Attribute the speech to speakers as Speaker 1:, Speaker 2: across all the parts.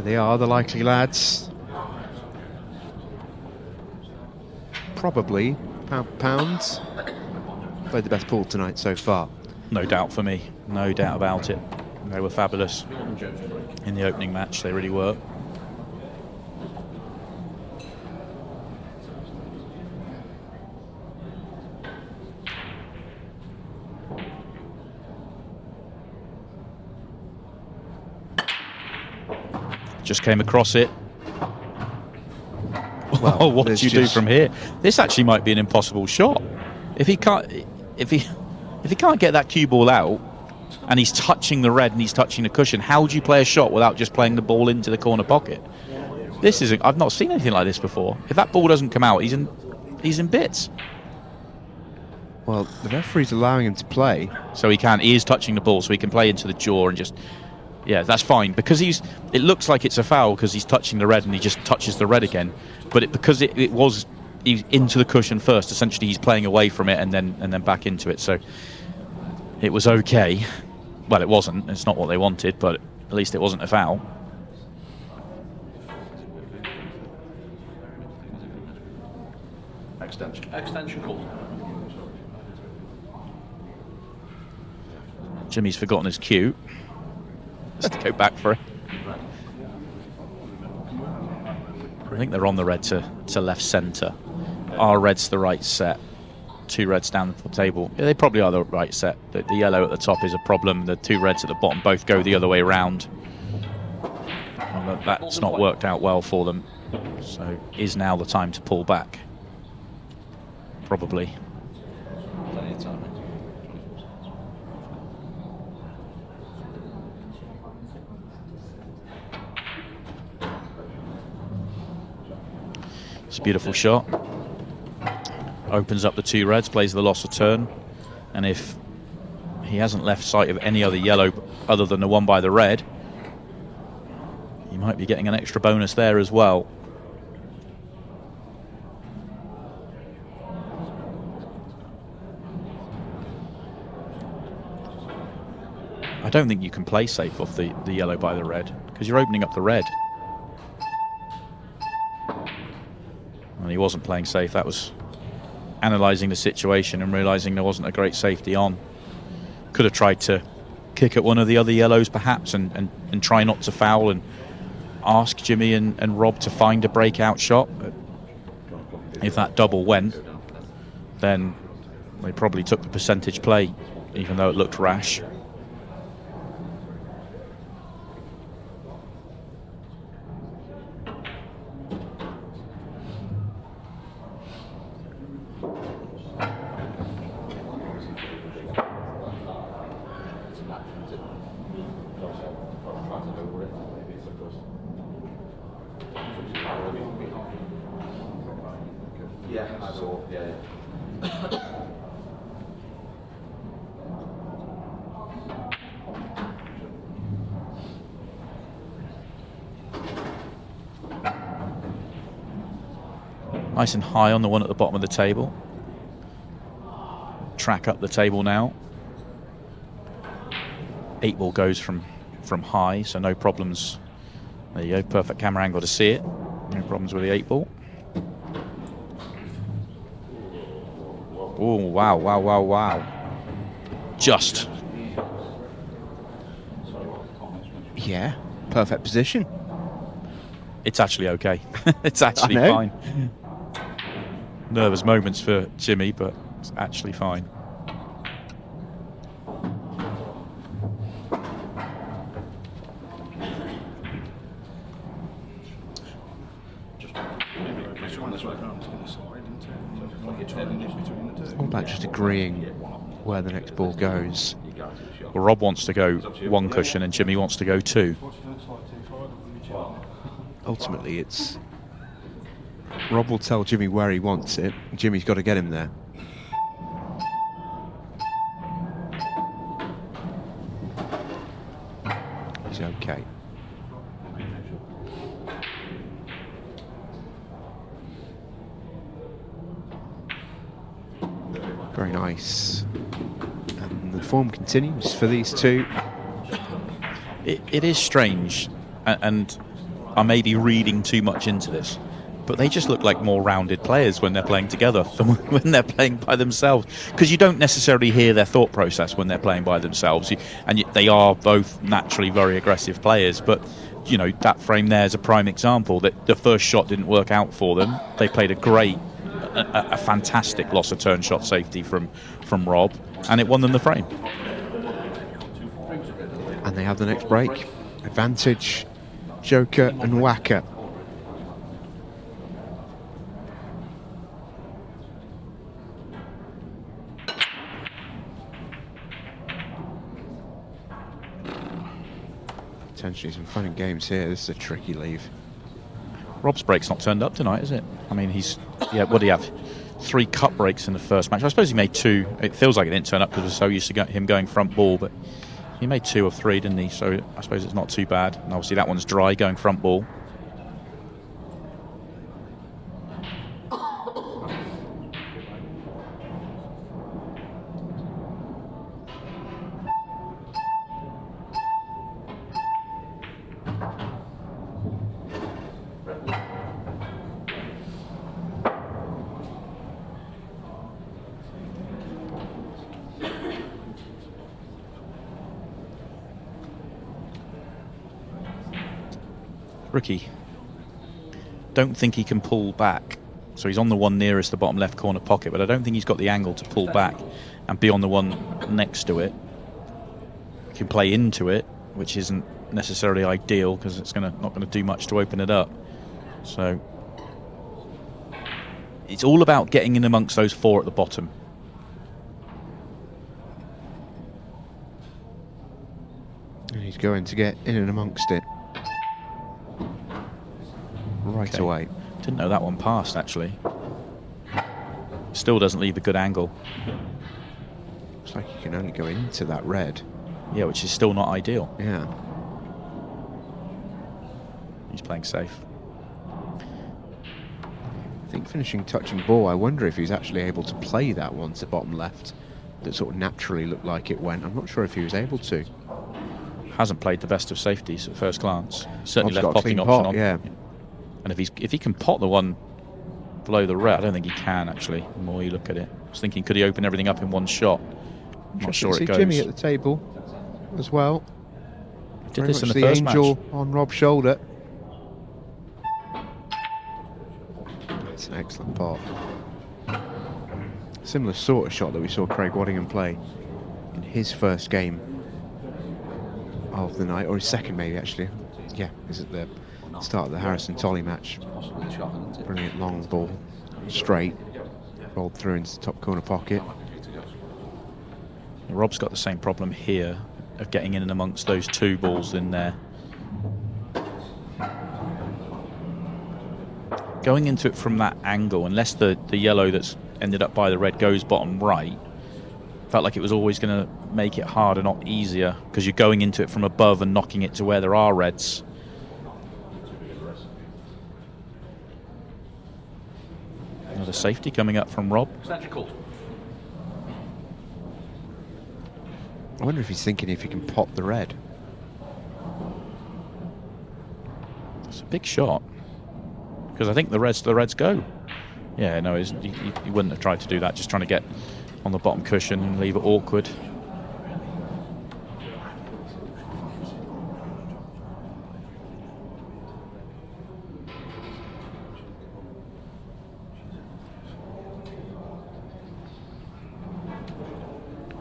Speaker 1: they are, the likely lads. Probably, pound for pound, played the best pool tonight so far.
Speaker 2: No doubt for me, no doubt about it. They were fabulous in the opening match, they really were. Just came across it. Well, what do you do from here? This actually might be an impossible shot. If he can't get that cue ball out, and he's touching the red and he's touching the cushion, how do you play a shot without just playing the ball into the corner pocket? This isn't. I've not seen anything like this before. If that ball doesn't come out, he's in bits.
Speaker 1: Well, the referee's allowing him to play,
Speaker 2: so he is touching the ball, so he can play into the jaw and just. Yeah, that's fine, because it looks like it's a foul because he's touching the red and he just touches the red again. But because he's into the cushion first, essentially he's playing away from it and then back into it. So it was okay. Well, it wasn't. It's not what they wanted, but at least it wasn't a foul.
Speaker 3: Extension call.
Speaker 2: Jimmy's forgotten his cue. Just to go back for it. I think they're on the red to left centre. Our red's the right set. 2 reds down the table. Yeah, they probably are the right set. The yellow at the top is a problem. The 2 reds at the bottom both go the other way around. And that's not worked out well for them. So is now the time to pull back? Probably. It's a beautiful shot. Opens up the 2 reds, plays the loss of turn, and if he hasn't left sight of any other yellow other than the one by the red, he might be getting an extra bonus there as well. I don't think you can play safe off the yellow by the red, because you're opening up the red. And he wasn't playing safe. That was analysing the situation and realising there wasn't a great safety on. Could have tried to kick at one of the other yellows perhaps and try not to foul and ask Jimmy and Rob to find a breakout shot. But if that double went, then they probably took the percentage play, even though it looked rash. Nice and high on the one at the bottom of the table. Track up the table now. 8 ball goes from high, so no problems. There you go, perfect camera angle to see it. No problems with the 8 ball. Oh, wow, wow, wow, wow. Just.
Speaker 1: Yeah, perfect position.
Speaker 2: It's actually okay. It's actually fine. Nervous moments for Jimmy, but it's actually fine.
Speaker 1: All about just agreeing where the next ball goes.
Speaker 2: Well, Rob wants to go 1 cushion and Jimmy wants to go 2.
Speaker 1: Ultimately, it's Rob will tell Jimmy where he wants it. Jimmy's got to get him there. He's okay. Very nice. And the form continues for these two.
Speaker 2: It is strange, and are maybe reading too much into this, but they just look like more rounded players when they're playing together than when they're playing by themselves, because you don't necessarily hear their thought process when they're playing by themselves, they are both naturally very aggressive players. But you know, that frame there is a prime example that the first shot didn't work out for them. They played a fantastic loss of turn shot safety from Rob, and it won them the frame.
Speaker 1: And they have the next break. Advantage, Joker and Whacker. Potentially some fun and games here. This is a tricky leave.
Speaker 2: Rob's break's not turned up tonight, is it? I mean, what do you have? 3 cut breaks in the first match. I suppose he made 2. It feels like it didn't turn up because we're so used to him going front ball, but he made 2 of 3, didn't he? So I suppose it's not too bad. And obviously that one's dry, going front ball. Rikki, don't think he can pull back, so he's on the one nearest the bottom left corner pocket, but I don't think he's got the angle to pull back and be on the one next to it. He can play into it, which isn't necessarily ideal because it's not going to do much to open it up. So it's all about getting in amongst those 4 at the bottom.
Speaker 1: And he's going to get in and amongst it. Right away.
Speaker 2: Didn't know that one passed, actually. Still doesn't leave a good angle.
Speaker 1: Looks like you can only go into that red.
Speaker 2: Yeah, which is still not ideal.
Speaker 1: Yeah.
Speaker 2: He's playing safe.
Speaker 1: I think finishing touching ball, I wonder if he's actually able to play that one to bottom left that sort of naturally looked like it went. I'm not sure if he was able to.
Speaker 2: Hasn't played the best of safeties at first glance. Certainly
Speaker 1: Rob's
Speaker 2: left
Speaker 1: got a
Speaker 2: potting
Speaker 1: clean
Speaker 2: option
Speaker 1: pot,
Speaker 2: on.
Speaker 1: yeah.
Speaker 2: And if he can pot the one below the red, I don't think he can, actually, the more you look at it. I was thinking, could he open everything up in one shot? I'm not sure it goes.
Speaker 1: Jimmy at the table as well.
Speaker 2: Did this in the
Speaker 1: the
Speaker 2: first
Speaker 1: angel
Speaker 2: match.
Speaker 1: On Rob's shoulder. That's an excellent pot. Similar sort of shot that we saw Craig Waddingham play in his first game of the night, or his second maybe, actually. Yeah, is at the start of the Harrison Tolley match. Brilliant long ball, straight, rolled through into the top corner pocket.
Speaker 2: Rob's got the same problem here of getting in and amongst those 2 balls in there. Going into it from that angle, unless the yellow that's ended up by the red goes bottom right, felt like it was always going to make it harder, not easier, because you're going into it from above and knocking it to where there are reds. Another safety coming up from Rob.
Speaker 1: I wonder if he's thinking if he can pop the red.
Speaker 2: It's a big shot, because I think the reds go. Yeah, no, he wouldn't have tried to do that, just trying to get on the bottom cushion and leave it awkward.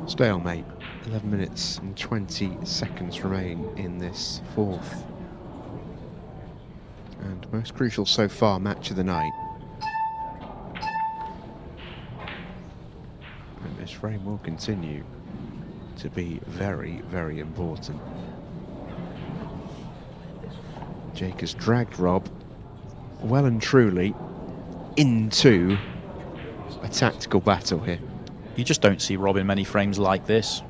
Speaker 1: Stalemate. 11 minutes and 20 seconds remain in this 4th. And most crucial so far match of the night. And this frame will continue to be very, very important. Jake has dragged Rob well and truly into a tactical battle here.
Speaker 2: You just don't see Rob in many frames like this.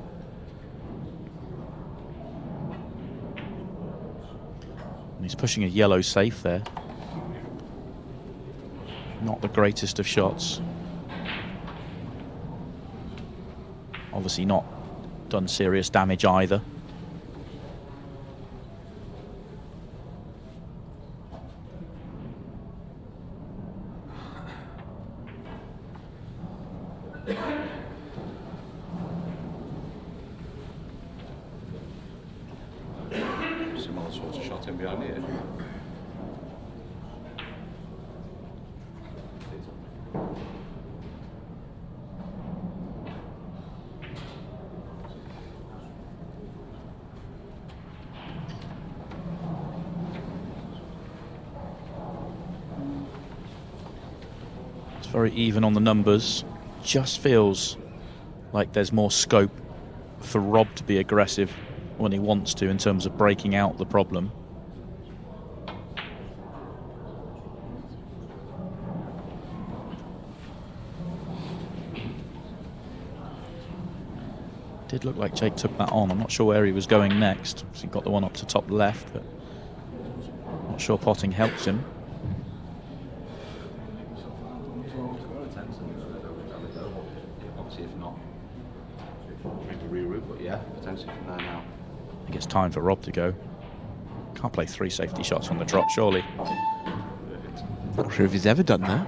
Speaker 2: And he's pushing a yellow safe there. Not the greatest of shots. Obviously not done serious damage either.
Speaker 3: Similar sort of shot in behind here.
Speaker 2: It's very even on the numbers. Just feels like there's more scope for Rob to be aggressive when he wants to in terms of breaking out the problem. Did look like Jake took that on. I'm not sure where he was going next. So he got the one up to top left, but not sure potting helps him.
Speaker 3: Obviously, if not, maybe reroute, but yeah, potentially from there now.
Speaker 2: I think it's time for Rob to go. Can't play 3 safety shots on the trot, surely.
Speaker 1: Not sure if he's ever done that.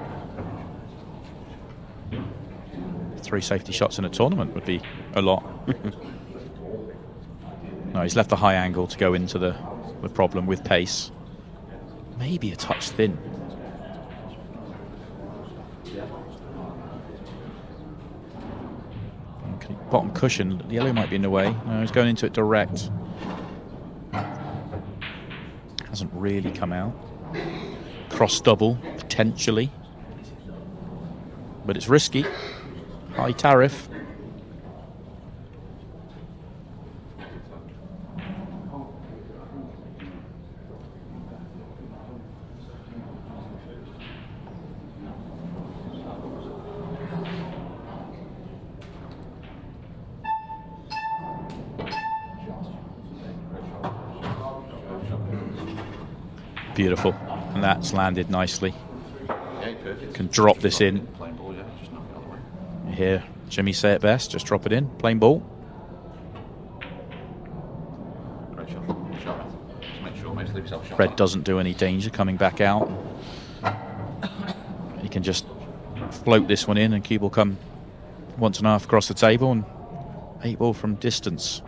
Speaker 2: 3 safety shots in a tournament would be a lot. No, he's left the high angle to go into the problem with pace. Maybe a touch thin. Okay, bottom cushion, the yellow might be in the way. No, he's going into it direct. Hasn't really come out. Cross double, potentially. But it's risky. High tariff. Beautiful, and that's landed nicely. Can drop this in. You hear Jimmy say it best, just drop it in, plain ball. Fred doesn't do any danger coming back out. He can just float this one in and cue will come 1.5 across the table and 8 ball from distance.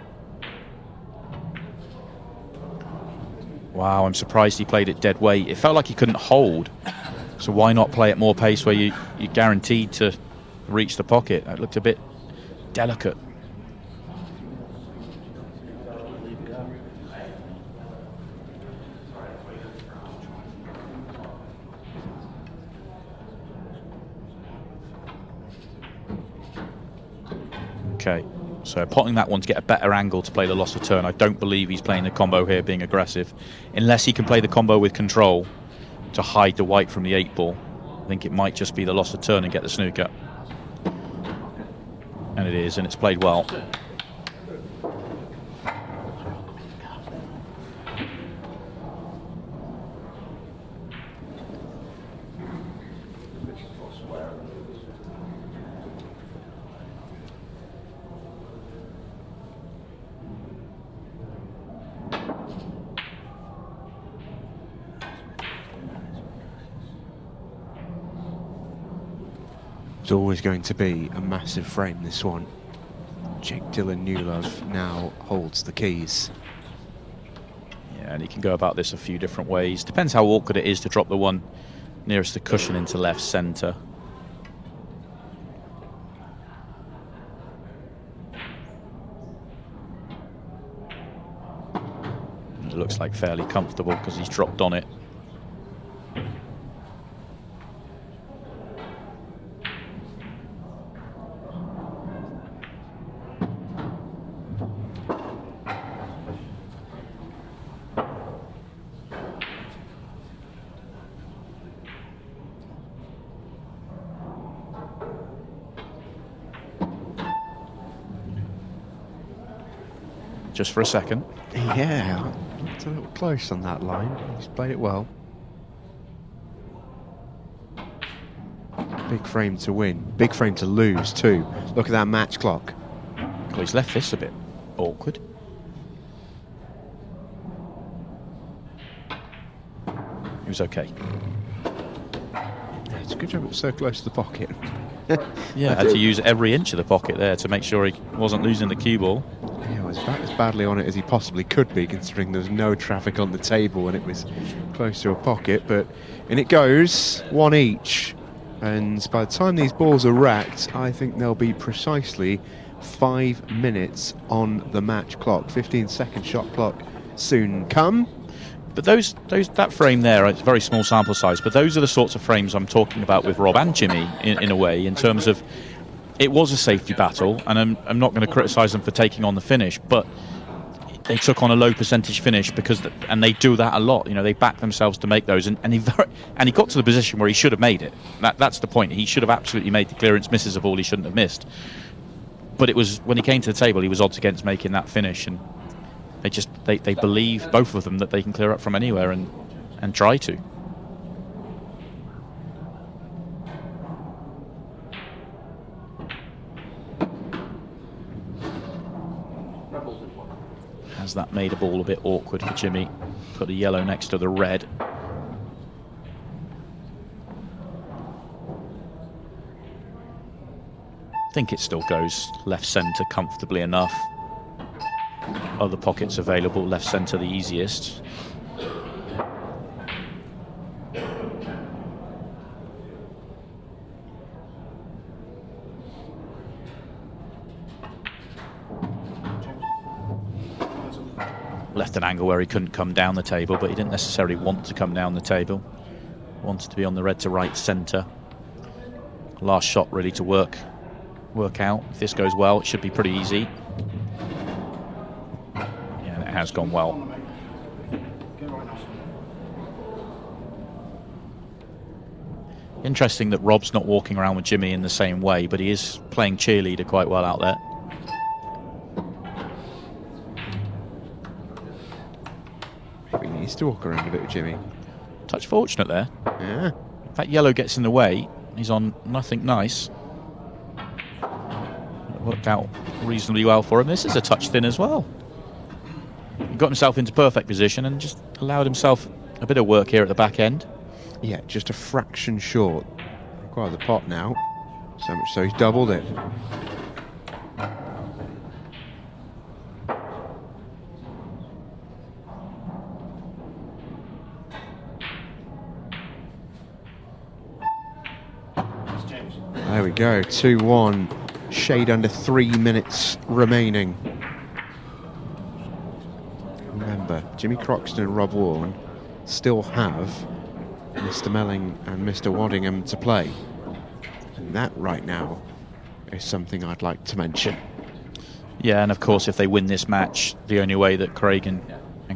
Speaker 2: Wow, I'm surprised he played it dead weight. It felt like he couldn't hold. So why not play at more pace where you're guaranteed to reach the pocket? That looked a bit delicate. Okay, so potting that one to get a better angle to play the loss of turn. I don't believe he's playing the combo here being aggressive. Unless he can play the combo with control to hide the white from the 8 ball. I think it might just be the loss of turn and get the snooker. And it is, and it's played well.
Speaker 1: It's always going to be a massive frame, this one. Jake Dylan Newlove now holds the keys.
Speaker 2: Yeah, and he can go about this a few different ways. Depends how awkward it is to drop the one nearest the cushion into left centre. It looks like fairly comfortable because he's dropped on it. Just for a second.
Speaker 1: Yeah, it's a little close on that line. He's played it well. Big frame to win, big frame to lose too. Look at that match clock.
Speaker 2: Well, he's left this a bit awkward. He was okay.
Speaker 1: Yeah, it's a good job it was so close to the pocket.
Speaker 2: Yeah, had to use every inch of the pocket there to make sure he wasn't losing the cue ball.
Speaker 1: Yeah, was as badly on it as he possibly could be, considering there was no traffic on the table and it was close to a pocket. But in it goes, one each. And by the time these balls are racked, I think there'll be precisely 5 minutes on the match clock. 15-second shot clock soon come.
Speaker 2: But that frame there, it's a very small sample size, but those are the sorts of frames I'm talking about with Rob and Jimmy in a way, in terms of it was a safety battle, and I'm not going to criticise them for taking on the finish, but they took on a low percentage finish and they do that a lot. You know, they back themselves to make those, and he got to the position where he should have made it. That's the point. He should have absolutely made the clearance, misses a ball he shouldn't have missed. But it was when he came to the table, he was odds against making that finish, and they believe, both of them, that they can clear up from anywhere and try to. Has that made a ball a bit awkward for Jimmy? Put the yellow next to the red. I think it still goes left centre comfortably enough. Other pockets available, left centre the easiest. Left an angle where he couldn't come down the table, but he didn't necessarily want to come down the table. Wanted to be on the red to right centre. Last shot really to work out. If this goes well, it should be pretty easy. Yeah, and it has gone well. Interesting that Rob's not walking around with Jimmy in the same way, but he is playing cheerleader quite well out there.
Speaker 1: Maybe he needs to walk around a bit with Jimmy.
Speaker 2: Touch fortunate there.
Speaker 1: Yeah.
Speaker 2: If that yellow gets in the way, he's on nothing nice. It worked out reasonably well for him. This is a touch thin as well. He got himself into perfect position and just allowed himself a bit of work here at the back end.
Speaker 1: Yeah, just a fraction short. Require the pot now. So much so he's doubled it. There we go, 2-1. Shade under 3 minutes remaining. Remember, Jimmy Croxton and Rob Wharne still have Mr. Melling and Mr. Waddingham to play. And that right now is something I'd like to mention.
Speaker 2: Yeah, and of course if they win this match, the only way that Craig and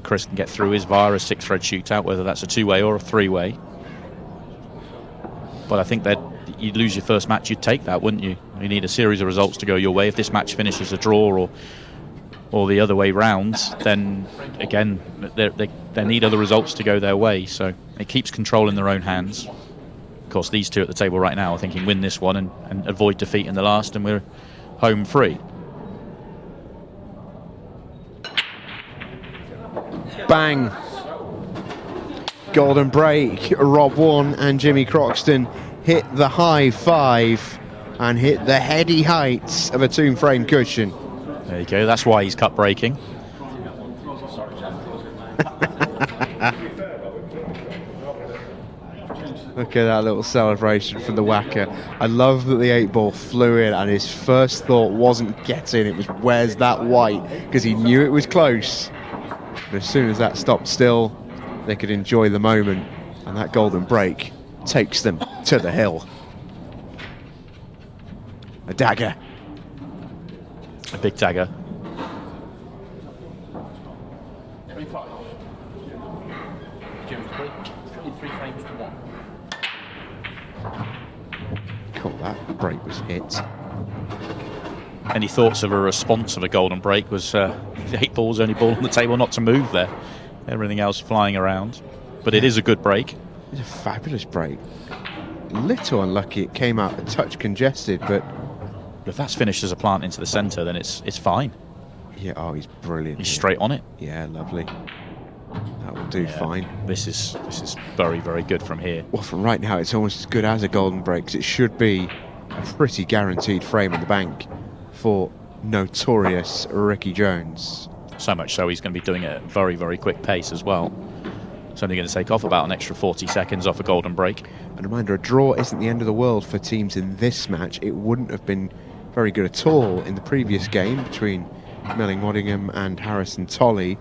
Speaker 2: Chris can get through is via a 6-thread shootout, whether that's a 2-way or a 3-way. But I think that you'd lose your first match, you'd take that, wouldn't you? You need a series of results to go your way. If this match finishes a draw or the other way round, then again they need other results to go their way. So it keeps control in their own hands. Of course, these two at the table right now are thinking win this one and avoid defeat in the last, and we're home free.
Speaker 1: Bang! Golden break. Rob Wharne and Jimmy Croxton hit the high five and hit the heady heights of a tomb frame cushion.
Speaker 2: There you go, that's why he's cut breaking.
Speaker 1: Look at that little celebration from the whacker. I love that the 8-ball flew in and his first thought wasn't get in, it was where's that white, because he knew it was close. But as soon as that stopped still, they could enjoy the moment, and that golden break takes them to the hill. A dagger.
Speaker 2: A big dagger.
Speaker 1: Cool, that break was hit.
Speaker 2: Any thoughts of a response of a golden break? Was the 8-ball's only ball on the table not to move there. Everything else flying around. But it is a good break.
Speaker 1: It's a fabulous break. Little unlucky it came out a touch congested, but
Speaker 2: if that's finished as a plant into the centre, then it's fine.
Speaker 1: Yeah, oh, he's brilliant.
Speaker 2: He's straight on it.
Speaker 1: Yeah, lovely. That will do fine.
Speaker 2: This is very, very good from here.
Speaker 1: Well, from right now, it's almost as good as a golden break, 'cause it should be a pretty guaranteed frame in the bank for notorious Rikki Jones.
Speaker 2: So much so he's going to be doing it at a very, very quick pace as well. It's only going to take off about an extra 40 seconds off a golden break.
Speaker 1: And a reminder, a draw isn't the end of the world for teams in this match. It wouldn't have been very good at all in the previous game between Melling Waddingham and Harrison Tolley.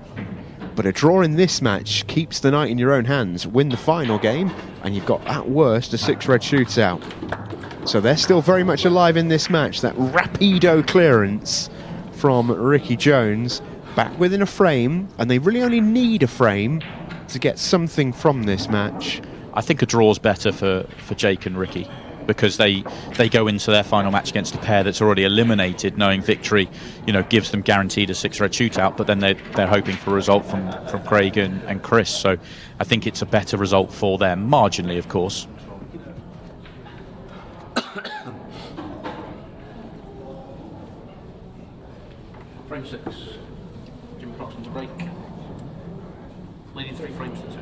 Speaker 1: But a draw in this match keeps the night in your own hands. Win the final game, and you've got, at worst, a 6-red shootout. So they're still very much alive in this match. That rapido clearance from Rikki Jones, back within a frame, and they really only need a frame to get something from this match.
Speaker 2: I think a draw's better for Jake and Rikki, because they go into their final match against a pair that's already eliminated, knowing victory, gives them guaranteed a 6-red shootout, but then they're hoping for a result from Craig and Chris. So I think it's a better result for them, marginally, of course.
Speaker 4: Frame 6. Jimmy Croxton to break. Leading 3 frames to 2.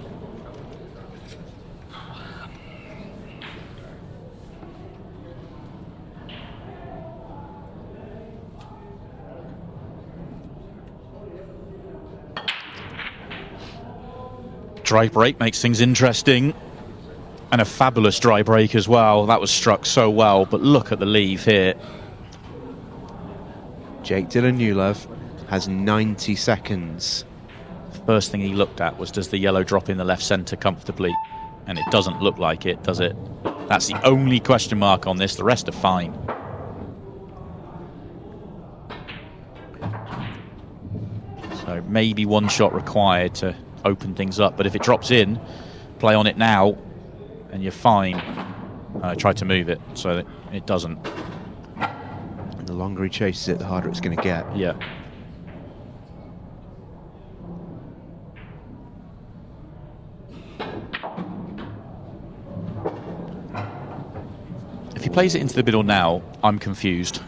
Speaker 2: Dry break makes things interesting, and a fabulous dry break as well. That was struck so well, but look at the leave here.
Speaker 1: Jake Dylan Newlove has 90 seconds.
Speaker 2: The first thing he looked at was, does the yellow drop in the left centre comfortably? And it doesn't look like it, does it? That's the only question mark on this. The rest are fine. So maybe one shot required to open things up, but if it drops in, play on it now and you're fine. I tried to move it so that it doesn't.
Speaker 1: And the longer he chases it, the harder it's going to get.
Speaker 2: Yeah. If he plays it into the middle now, I'm confused.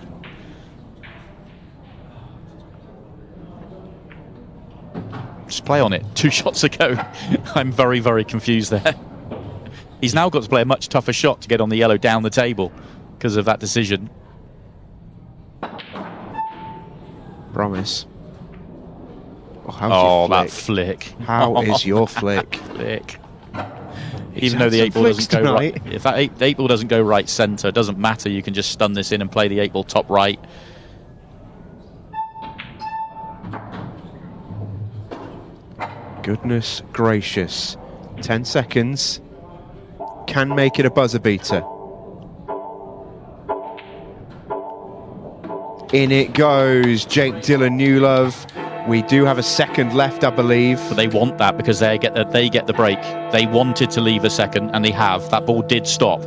Speaker 2: Just play on it. 2 shots ago. I'm very, very confused there. He's now got to play a much tougher shot to get on the yellow down the table because of that decision.
Speaker 1: Promise. Oh,
Speaker 2: that flick.
Speaker 1: How is your flick?
Speaker 2: Flick. Even though the 8 ball doesn't go right. If that 8 ball doesn't go right centre, it doesn't matter. You can just stun this in and play the 8 ball top right.
Speaker 1: Goodness gracious. 10 seconds. Can make it a buzzer beater. In it goes, Jake Dylan Newlove. We do have a second left, I believe.
Speaker 2: But they want that because they get the break. They wanted to leave a second, and they have. That ball did stop.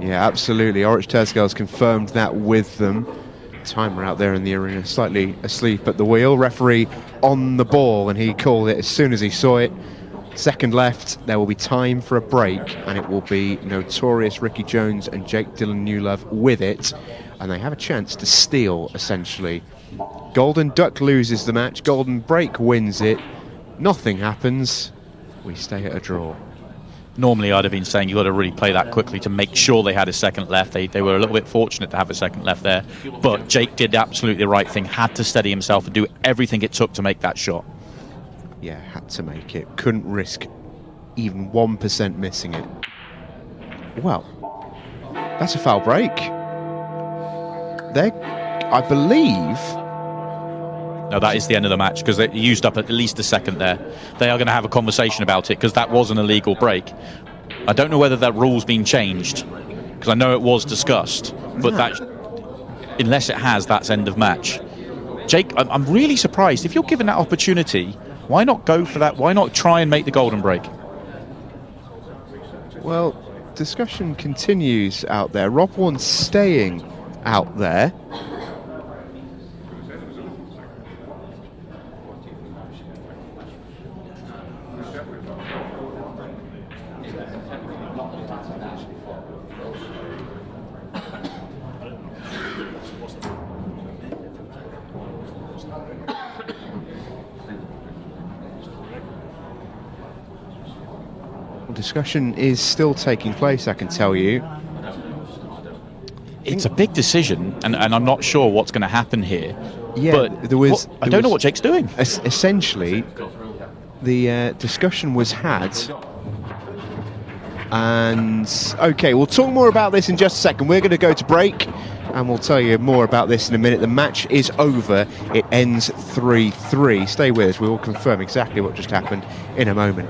Speaker 1: Yeah, absolutely. Orich Tesgals confirmed that with them. Timer out there in the arena, slightly asleep at the wheel. Referee on the ball, and he called it as soon as he saw it. Second left, there will be time for a break, and it will be notorious Rikki Jones and Jake Dylan Newlove with it, and they have a chance to steal, essentially. Golden Duck loses the match, Golden Break wins it, nothing happens, we stay at a draw.
Speaker 2: Normally I'd have been saying you've got to really play that quickly to make sure they had a second left. They were a little bit fortunate to have a second left there, but Jake did absolutely the right thing, had to steady himself and do everything it took to make that shot.
Speaker 1: Yeah, had to make it, couldn't risk even 1% missing it. Well, that's a foul break. I believe...
Speaker 2: No, that is the end of the match because they used up at least a second there. They are going to have a conversation about it because that was an illegal break. I don't know whether that rule's been changed because I know it was discussed, but that, unless it has, that's end of match. Jake, I'm really surprised. If you're given that opportunity, why not go for that? Why not try and make the golden break?
Speaker 1: Well, discussion continues out there. Rob Wharne's staying out there. Discussion is still taking place, I can tell you.
Speaker 2: it's a big decision, and I'm not sure what's going to happen here.
Speaker 1: Yeah,
Speaker 2: but I don't know what Jake's doing.
Speaker 1: Essentially, the discussion was had. And okay, we'll talk more about this in just a second. We're going to go to break, and we'll tell you more about this in a minute. The match is over. It ends 3-3. Stay with us. We will confirm exactly what just happened in a moment.